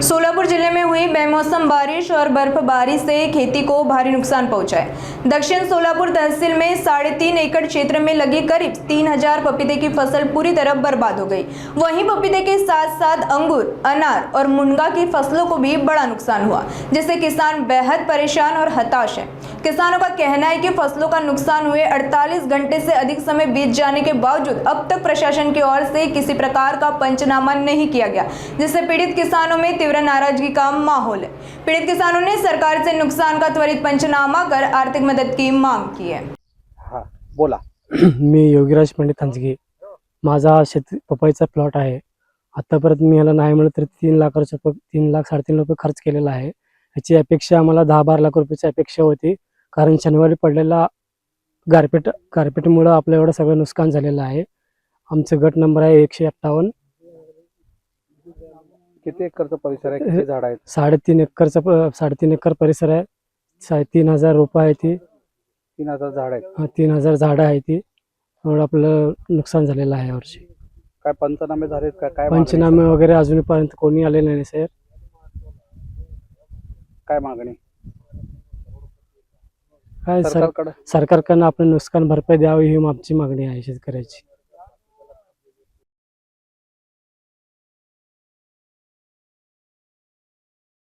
सोलापुर जिले में हुई बेमौसम बारिश और बर्फबारी से खेती को भारी नुकसान पहुंचा है। दक्षिण सोलापुर तहसील में 3.5 एकड़ क्षेत्र में लगी करीब 3000 पपीते की फसल पूरी तरह बर्बाद हो गई। वहीं पपीते के साथ साथ अंगूर, अनार और मुनगा की फसलों को भी बड़ा नुकसान हुआ, जिससे किसान बेहद परेशान और हताश है। किसानों का कहना है कि फसलों का नुकसान हुए 48 घंटे से अधिक समय बीत जाने के बावजूद अब तक प्रशासन की ओर से किसी प्रकार का पंचनामा नहीं किया गया, जिससे पीड़ित किसानों में तीव्र नाराजगी का माहौल है। पीड़ित किसानों ने सरकार से नुकसान का त्वरित पंचनामा कर आर्थिक मदद की मांग की है। हा बोला. मी योगीराज पंडित हंसगे. माझा पपईचा प्लॉट आहे. आतापर्यंत मी ह्याला नाही म्हणलं तर 3 लाखाचा 3 लाख 3.5 लाख रुपये खर्च केलेला आहे. याची अपेक्षा आम्हाला 10-12 लाख रुपयाची अपेक्षा होती, कारण शनिवारी पडलेला गारपीटमुळे आपलं एवढं सगळं नुकसान झालेलं आहे. आमचं गट नंबर आहे 158. किती एकरचा परिसर आहे, किती झाड आहेत? 3.5 एकर परिसर आहे. 3,500 रोपं आहे ती. 3000 झाड आहेत. 3,000 झाडं आहे ती. एवढं आपलं नुकसान झालेलं आहे यावर्षी. काय पंचनामे झालेत का? काय मागणी पंचनामे आहे? वगैरे अजूनपर्यंत कोणी आलेले नाही सर. काय मागणी काय सरकारकडे? सरकारकडनं आपण नुकसान भरपाई द्यावी ही आमची मागणी आहे शेतकऱ्याची.